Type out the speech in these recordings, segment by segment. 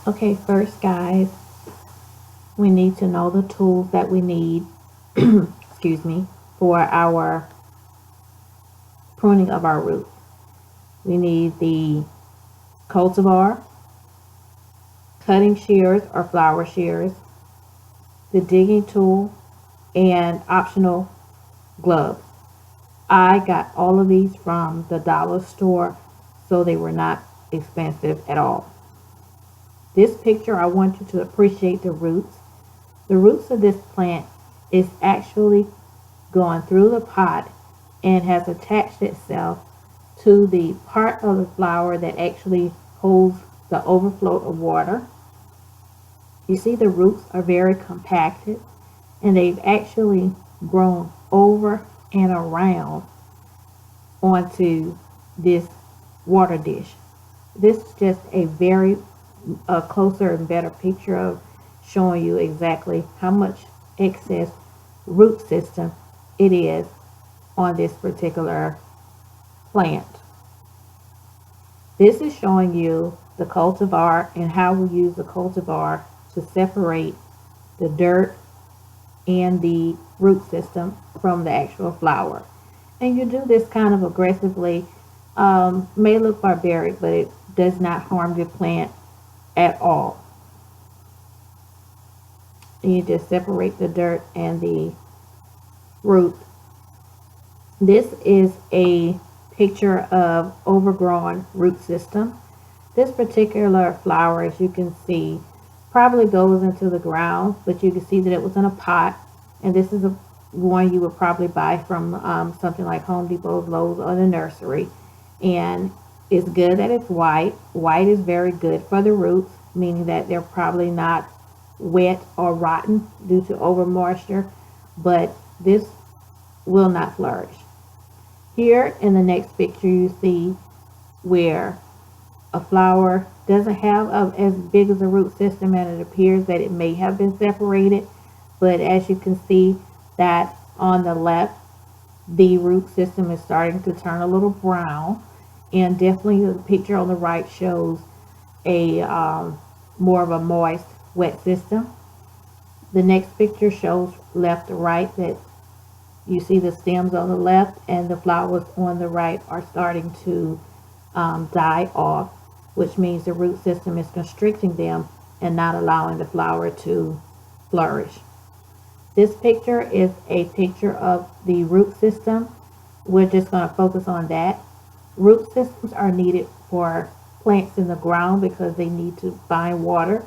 Okay, first guys, we need to know the tools that we need, excuse me, for our pruning of our roots. We need the cultivar, cutting shears or flower shears, the digging tool, and optional gloves. I got all of these from the dollar store, so they were not expensive at all. This picture, I want you to appreciate the roots. The roots of this plant is actually going through the pot and has attached itself to the part of the flower that actually holds the overflow of water. You see the roots are very compacted and they've actually grown over and around onto this water dish. This is just a very closer and better picture of showing you exactly how much excess root system it is on this particular plant. This is showing you the cultivar and how we use the cultivar to separate the dirt and the root system from the actual flower. And you do this kind of aggressively. May look barbaric, but it does not harm the plant at all. And you just separate the dirt and the root. This is a picture of overgrown root system. This particular flower, as you can see, probably goes into the ground, but you can see that it was in a pot. And this is a one you would probably buy from something like Home Depot, Lowe's, or the nursery. And it's good that it's white. White is very good for the roots, meaning that they're probably not wet or rotten due to over moisture, but this will not flourish. Here in the next picture, you see where a flower doesn't have as big as a root system, and it appears that it may have been separated. But as you can see that on the left, the root system is starting to turn a little brown, and definitely the picture on the right shows a more of a moist, wet system. The next picture shows left to right that you see the stems on the left and the flowers on the right are starting to die off, which means the root system is constricting them and not allowing the flower to flourish. This picture is a picture of the root system. We're just going to focus on that. Root systems are needed for plants in the ground because they need to find water,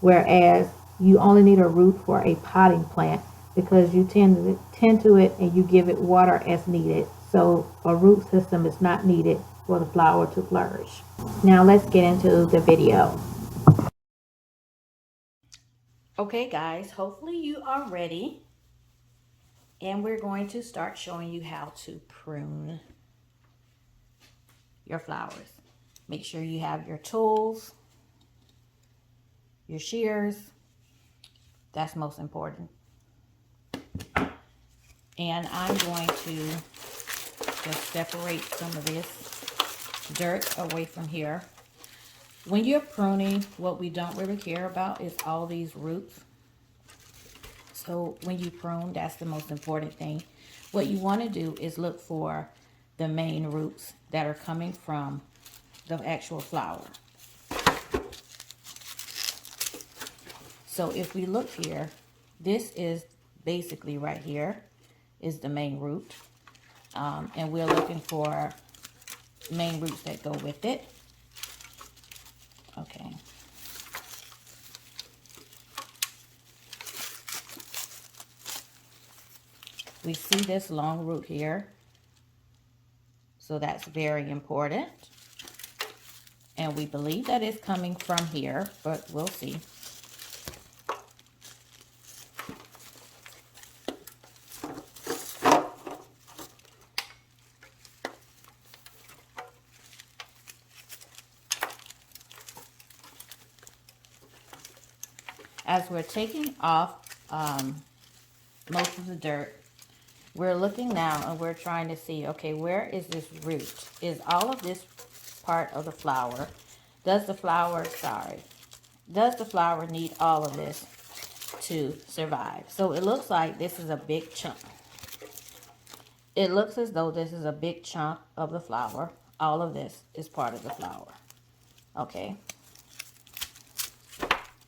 whereas you only need a root for a potting plant because you tend to it and you give it water as needed. So a root system is not needed for the flower to flourish. Now let's get into the video. Okay guys, hopefully you are ready. And we're going to start showing you how to prune your flowers. Make sure you have your tools, your shears. That's most important. And I'm going to just separate some of this dirt away from here. When you're pruning, what we don't really care about is all these roots. So when you prune, that's the most important thing. What you want to do is look for the main roots that are coming from the actual flower. So if we look here, this is basically right here is the main root. And we're looking for main roots that go with it. Okay. We see this long root here. So that's very important. And we believe that it's coming from here, but we'll see. As we're taking off most of the dirt, we're looking now and we're trying to see, okay, where is this root? Is all of this part of the flower? Does the flower, does the flower need all of this to survive? So it looks like this is a big chunk. It looks as though this is a big chunk of the flower. All of this is part of the flower. Okay.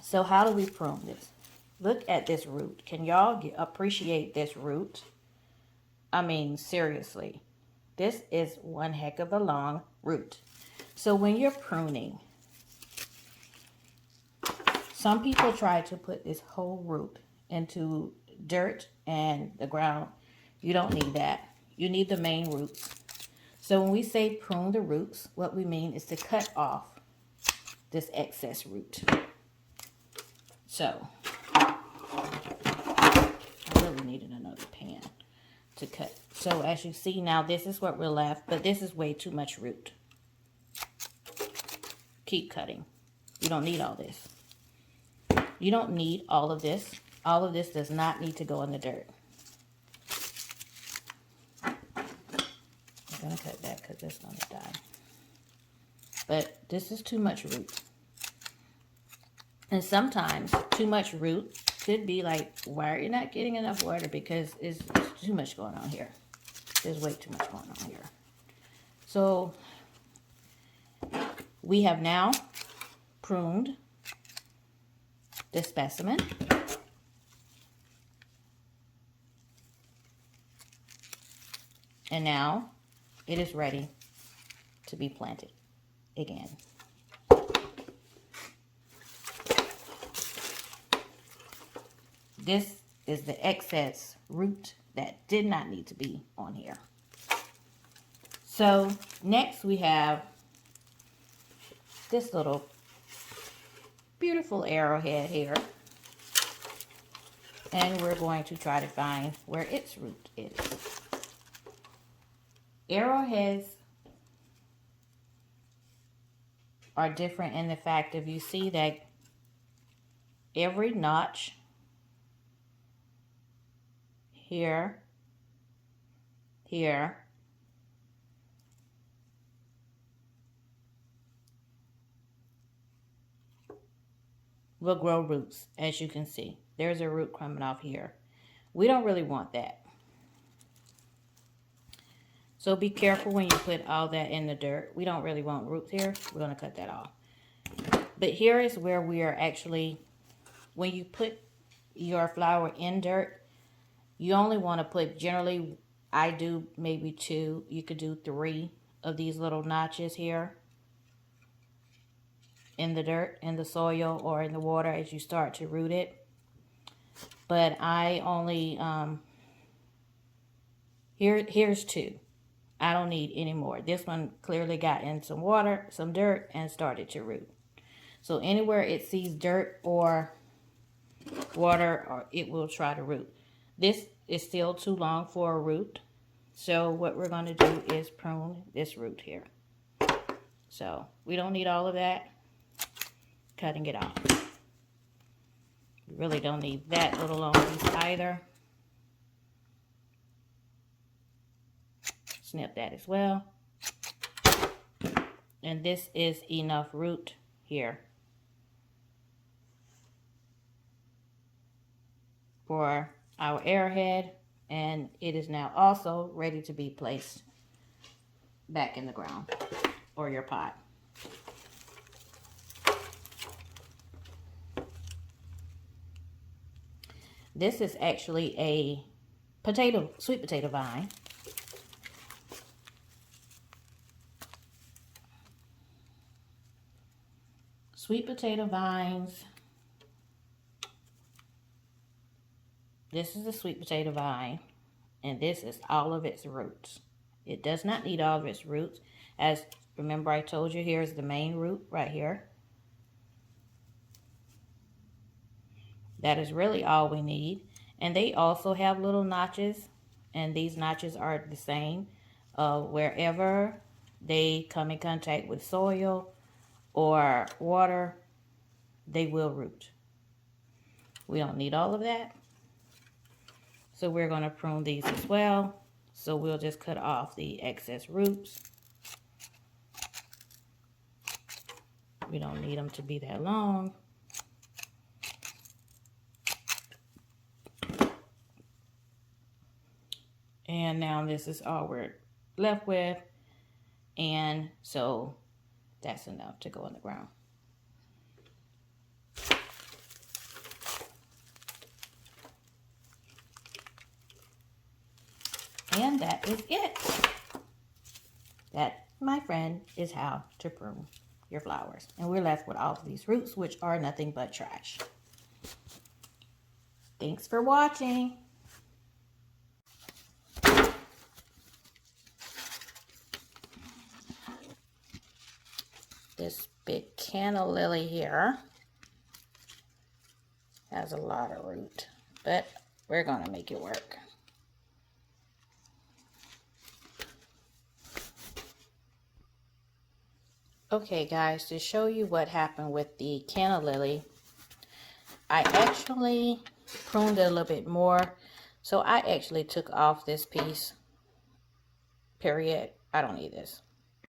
So how do we prune this? Look at this root. Can y'all appreciate this root? I mean, seriously. This is one heck of a long root. So when you're pruning, some people try to put this whole root into dirt and the ground. You don't need that. You need the main roots. So when we say prune the roots, what we mean is to cut off this excess root. So, I really needed another pan to cut. So as you see now, this is what we're left, but this is way too much root. Keep cutting. You don't need all this. You don't need all of this. All of this does not need to go in the dirt. I'm going to cut that because it's going to die. But this is too much root. And sometimes too much root could be like, why are you not getting enough water? Because it's too much going on here. There's way too much going on here. So we have now pruned this specimen. And now it is ready to be planted again. This is the excess root that did not need to be on here. So next we have this little beautiful arrowhead here. And we're going to try to find where its root is. Arrowheads are different in the fact if you see that every notch here, here, will grow roots, as you can see. There's a root coming off here. We don't really want that. So be careful when you put all that in the dirt. We don't really want roots here. We're going to cut that off. But here is where we are actually, when you put your flower in dirt, you only want to put, generally, I do maybe 2. You could do 3 of these little notches here in the dirt, in the soil, or in the water as you start to root it. But I only, here's 2. I don't need any more. This one clearly got in some water, some dirt, and started to root. So anywhere it sees dirt or water, or it will try to root. This is still too long for a root. So what we're going to do is prune this root here. So we don't need all of that. Cutting it off. We really don't need that little long piece either. Snip that as well. And this is enough root here for our arrowhead, and it is now also ready to be placed back in the ground or your pot. This is actually a sweet potato vine. Sweet potato vines. This is a sweet potato vine, and this is all of its roots. It does not need all of its roots. As remember I told you, here's the main root right here. That is really all we need. And they also have little notches, and these notches are the same. Wherever they come in contact with soil or water, they will root. We don't need all of that. So we're going to prune these as well. So we'll just cut off the excess roots. We don't need them to be that long. And now this is all we're left with. And so that's enough to go in the ground. And that is it. That, my friend, is how to prune your flowers. And we're left with all of these roots, which are nothing but trash. Thanks for watching. This big canna lily here has a lot of root, but we're gonna make it work. Okay guys, to show you what happened with the canna lily, I actually pruned it a little bit more. So I actually took off this piece, period. I don't need this.